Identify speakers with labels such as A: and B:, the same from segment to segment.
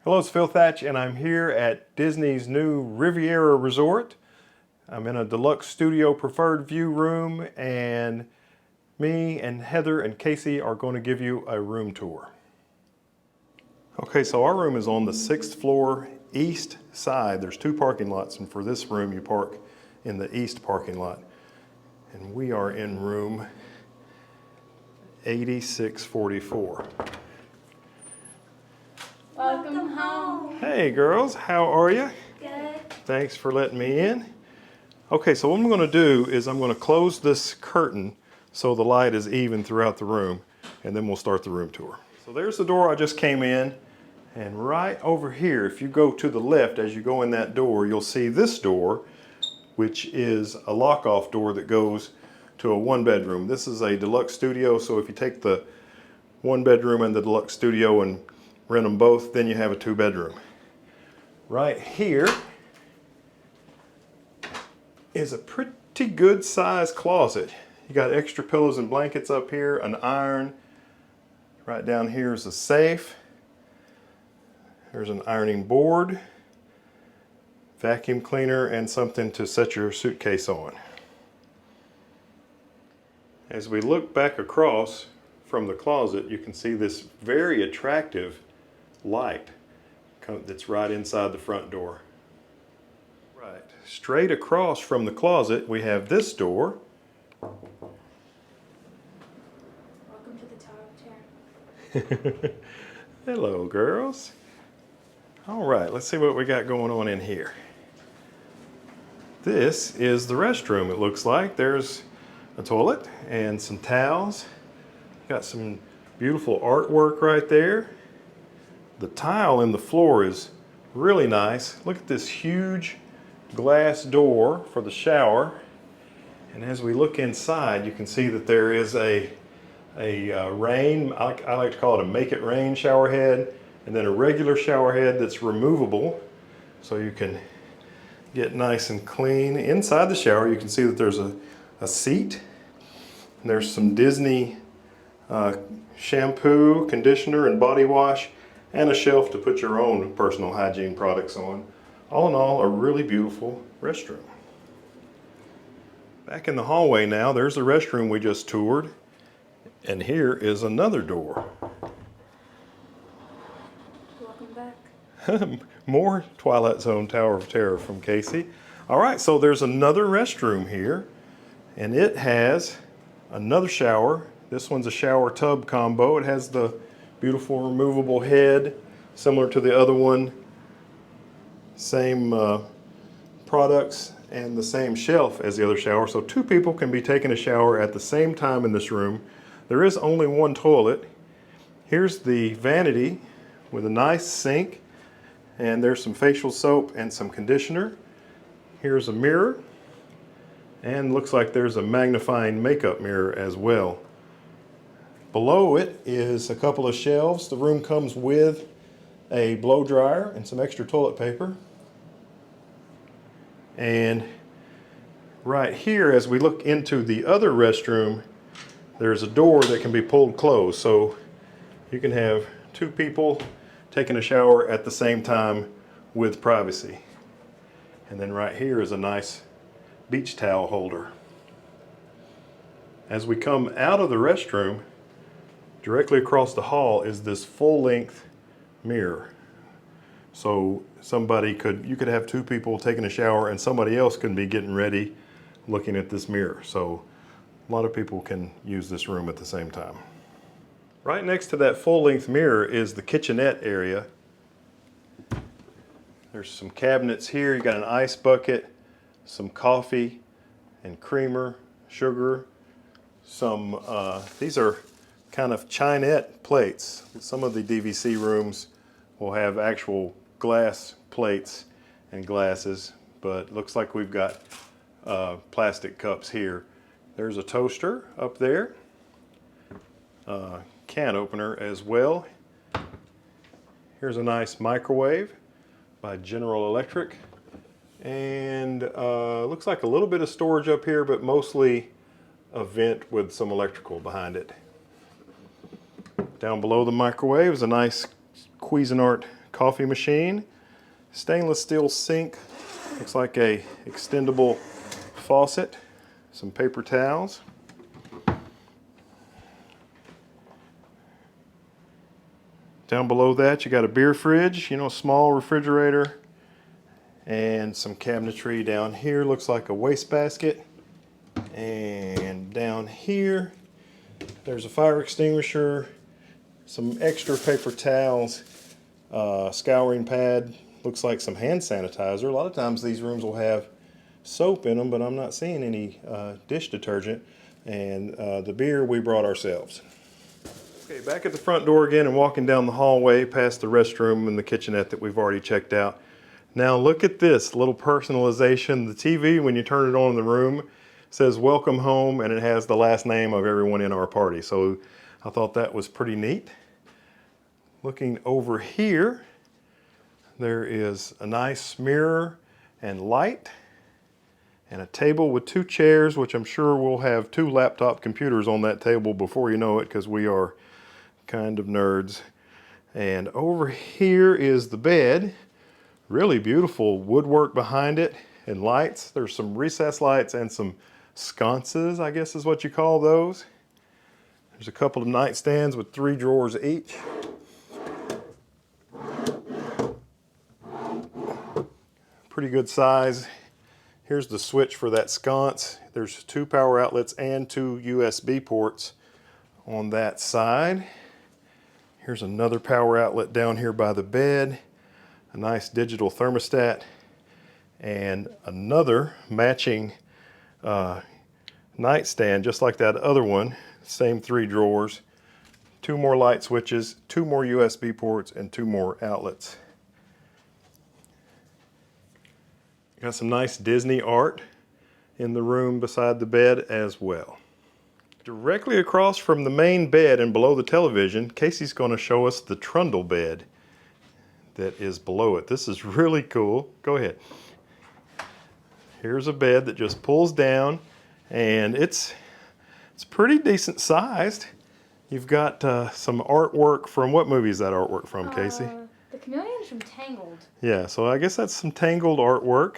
A: Hello, it's Phil Thatch, and I'm here at Disney's new Riviera Resort. I'm in a Deluxe Studio Preferred View room, and me and Heather and Casey are going to give you a room tour. Okay, so our room is on the 6th floor east side. There's two parking lots, and for this room you park in the east parking lot. And we are in room 8644.
B: Welcome home.
A: Hey girls, how are you?
B: Good.
A: Thanks for letting me in. Okay, so what I'm going to do is I'm going to close this curtain so the light is even throughout the room, and then we'll start the room tour. So there's the door I just came in, and right over here, if you go to the left as you go in that door, you'll see this door, which is a lock-off door that goes to a one-bedroom. This is a Deluxe Studio, so if you take the one-bedroom and the Deluxe Studio and rent them both, then you have a two-bedroom. Right here is a pretty good sized closet. You got extra pillows and blankets up here, an iron. Right down here is a safe. There's an ironing board, vacuum cleaner, and something to set your suitcase on. As we look back across from the closet, you can see this very attractive light that's right inside the front door. Right, straight across from the closet we have this door.
B: Welcome to the top chair.
A: Hello girls. All right, let's see what we got going on in here. This is the restroom, it looks like. There's a toilet and some towels. Got some beautiful artwork right there. The tile in the floor is really nice. Look at this huge glass door for the shower. And as we look inside, you can see that there is a rain, I like to call it a make it rain shower head, and then a regular shower head that's removable, so you can get nice and clean. Inside the shower, you can see that there's a seat. And there's some Disney shampoo, conditioner, and body wash, and a shelf to put your own personal hygiene products on. All in all, a really beautiful restroom. Back in the hallway now, there's the restroom we just toured, and here is another door.
B: Welcome back.
A: More Twilight Zone Tower of Terror from Casey. All right, so there's another restroom here, and it has another shower. This one's a shower tub combo. It has the beautiful removable head, similar to the other one. Same products and the same shelf as the other shower. So two people can be taking a shower at the same time in this room. There is only one toilet. Here's the vanity with a nice sink, and there's some facial soap and some conditioner. Here's a mirror, and looks like there's a magnifying makeup mirror as well. Below it is a couple of shelves. The room comes with a blow dryer and some extra toilet paper. And right here, as we look into the other restroom, there's a door that can be pulled closed. So you can have two people taking a shower at the same time with privacy. And then right here is a nice beach towel holder. As we come out of the restroom, directly across the hall is this full-length mirror. So you could have two people taking a shower and somebody else can be getting ready looking at this mirror. So a lot of people can use this room at the same time. Right next to that full-length mirror is the kitchenette area. There's some cabinets here. You got an ice bucket, some coffee and creamer, sugar, some, these are kind of chinette plates. Some of the DVC rooms will have actual glass plates and glasses, but looks like we've got plastic cups here. There's a toaster up there, can opener as well. Here's a nice microwave by General Electric, and looks like a little bit of storage up here, but mostly a vent with some electrical behind it. Down below the microwave is a nice Cuisinart coffee machine, stainless steel sink, looks like a extendable faucet, some paper towels. Down below that you got a beer fridge, you know, small refrigerator, and some cabinetry down here. Looks like a wastebasket. And down here there's a fire extinguisher, some extra paper towels, scouring pad, looks like some hand sanitizer. A lot of times these rooms will have soap in them, but I'm not seeing any dish detergent. And the beer we brought ourselves. Okay, back at the front door again and walking down the hallway past the restroom and the kitchenette that we've already checked out. Now look at this little personalization. The TV, when you turn it on in the room, says welcome home, and it has the last name of everyone in our party. So I thought that was pretty neat. Looking over here, there is a nice mirror and light, and a table with 2 chairs, which I'm sure we'll have 2 laptop computers on that table before you know it, because we are kind of nerds. And over here is the bed. Really beautiful woodwork behind it and lights. There's some recessed lights and some sconces, I guess is what you call those. There's a couple of nightstands with 3 drawers each. Pretty good size. Here's the switch for that sconce. There's 2 power outlets and 2 USB ports on that side. Here's another power outlet down here by the bed. A nice digital thermostat. And another matching nightstand, just like that other one. Same 3 drawers. 2 more light switches, 2 more USB ports, and 2 more outlets. Got some nice Disney art in the room beside the bed as well. Directly across from the main bed and below the television, Casey's going to show us the trundle bed that is below it. This is really cool. Go ahead. Here's a bed that just pulls down, and it's pretty decent sized. You've got some artwork from, what movie is that artwork from, Casey?
B: The chameleon's from Tangled.
A: Yeah, so I guess that's some Tangled artwork.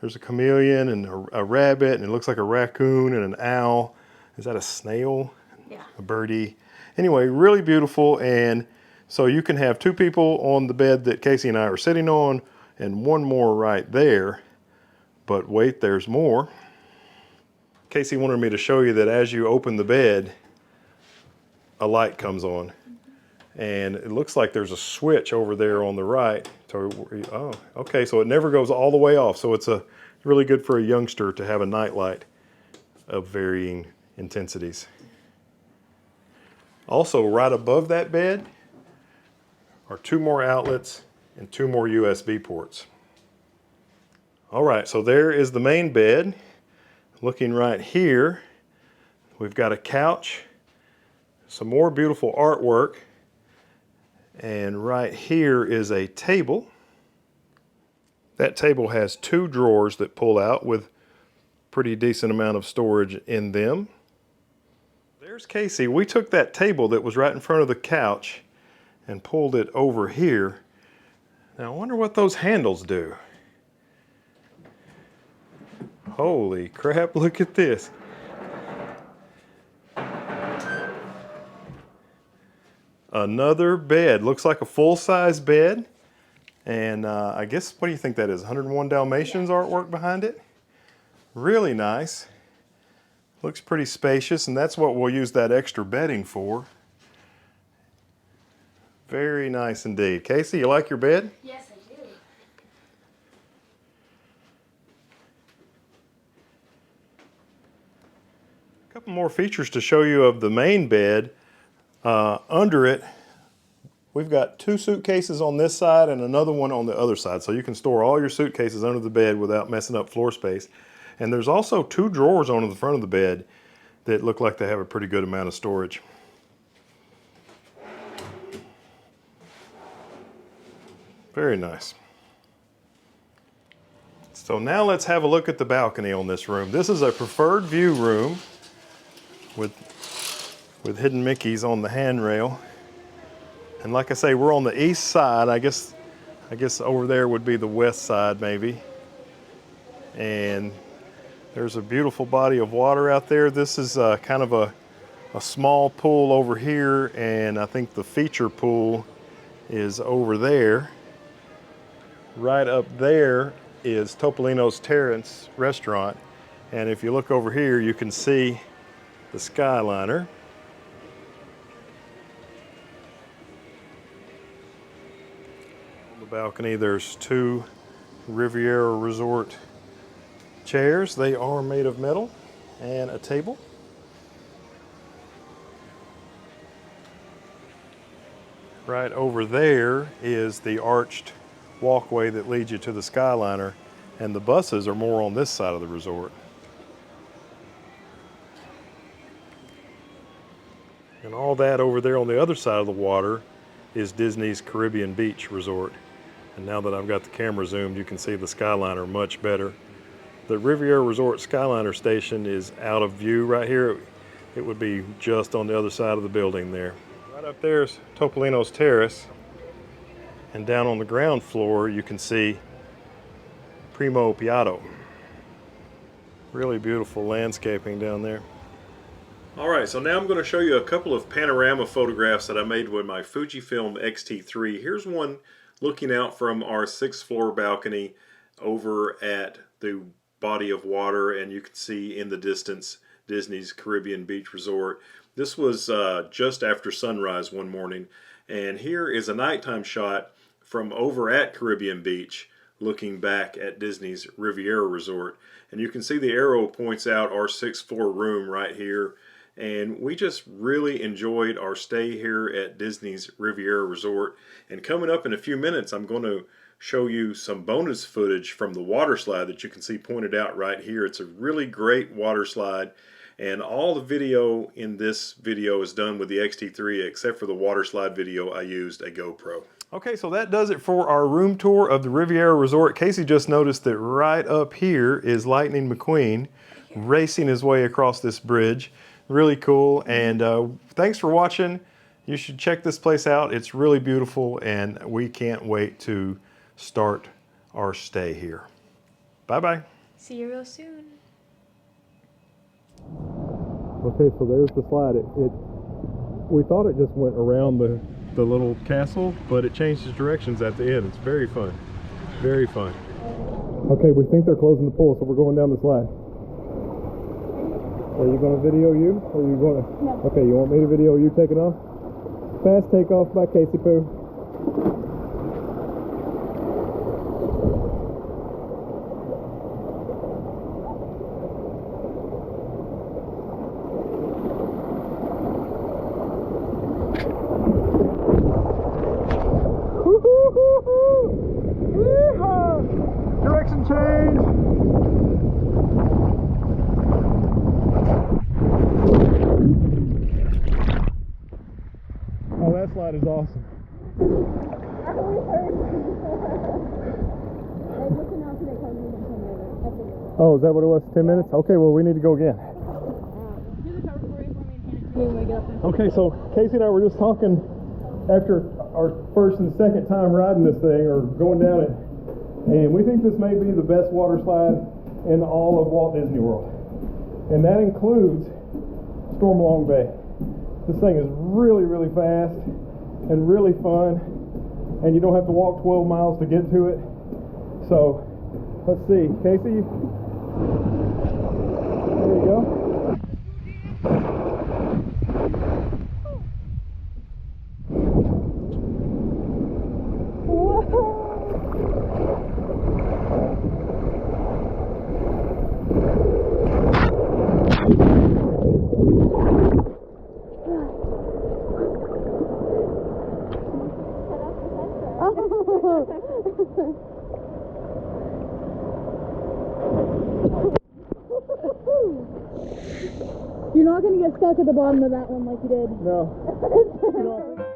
A: There's a chameleon and a rabbit, and it looks like a raccoon and an owl. Is that a snail?
B: Yeah.
A: A birdie. Anyway, really beautiful. And so you can have 2 people on the bed that Casey and I are sitting on, and 1 more right there. But wait, there's more. Casey wanted me to show you that as you open the bed, a light comes on. And it looks like there's a switch over there on the right. Oh, okay, so it never goes all the way off. So it's really good for a youngster to have a night light of varying intensities. Also, right above that bed are 2 more outlets and 2 more USB ports. All right, so there is the main bed. Looking right here, we've got a couch, some more beautiful artwork, and right here is a table. That table has 2 drawers that pull out with pretty decent amount of storage in them. There's Casey. We took that table that was right in front of the couch and pulled it over here. Now I wonder what those handles do. Holy crap, look at this. Another bed. Looks like a full-size bed. And I guess, what do you think that is? 101 Dalmatians artwork behind it? Really nice. Looks pretty spacious, and that's what we'll use that extra bedding for. Very nice indeed. Casey, you like your bed?
B: Yes, I do.
A: A couple more features to show you of the main bed. Under it, we've got 2 suitcases on this side and another one on the other side. So you can store all your suitcases under the bed without messing up floor space. And there's also 2 drawers on the front of the bed that look like they have a pretty good amount of storage. Very nice. So now let's have a look at the balcony on this room. This is a preferred view room with hidden Mickeys on the handrail. And like I say, we're on the east side. I guess I guess over there would be the west side maybe. And there's a beautiful body of water out there. This is kind of a small pool over here, and I think the feature pool is over there. Right up there is Topolino's Terrace restaurant. And if you look over here, you can see the Skyliner. On the balcony, there's 2 Riviera Resort chairs. They are made of metal, and a table. Right over there is the arched walkway that leads you to the Skyliner, and the buses are more on this side of the resort. And all that over there on the other side of the water is Disney's Caribbean Beach Resort. And now that I've got the camera zoomed, you can see the Skyliner much better. The Riviera Resort Skyliner station is out of view right here. It would be just on the other side of the building there. Right up there is Topolino's Terrace. And down on the ground floor, you can see Primo Piatto. Really beautiful landscaping down there. All right, so now I'm going to show you a couple of panorama photographs that I made with my Fujifilm X-T3. Here's one looking out from our 6th floor balcony over at the body of water, and you can see in the distance Disney's Caribbean Beach Resort. This was just after sunrise one morning, and here is a nighttime shot from over at Caribbean Beach looking back at Disney's Riviera Resort. And you can see the arrow points out our 6th floor room right here. And we just really enjoyed our stay here at Disney's Riviera Resort. And coming up in a few minutes, I'm going to show you some bonus footage from the water slide that you can see pointed out right here. It's a really great water slide. And all the video in this video is done with the X-T3, except for the water slide video, I used a GoPro. Okay, so that does it for our room tour of the Riviera Resort. Casey just noticed that right up here is Lightning McQueen racing his way across this bridge. Really cool, and thanks for watching. You should check this place out. It's really beautiful, and we can't wait to start our stay here. Bye-bye.
B: See you real soon.
A: Okay, so there's the slide. We thought it just went around the little castle, but it changed its directions at the end. It's very fun. Very fun. Okay, we think they're closing the pool, so we're going down the slide. Are you going to video you? Or are you going to? No. Okay, you want me to video you taking off? Fast takeoff by Casey Poo. Direction change. Oh, that slide is awesome. Oh, is that what it was? 10 minutes? Okay, well, we need to go again.
B: Do the cover story for me and hand it to me when we get up there.
A: Okay, so Casey and I were just talking after our first and second time riding this thing, or going down it, and we think this may be the best water slide in all of Walt Disney World. And that includes Stormalong Bay. This thing is really, really fast and really fun, and you don't have to walk 12 miles to get to it. So, let's see. Casey, there you go.
B: You're not going to get stuck at the bottom of that one like you did.
A: No. You know,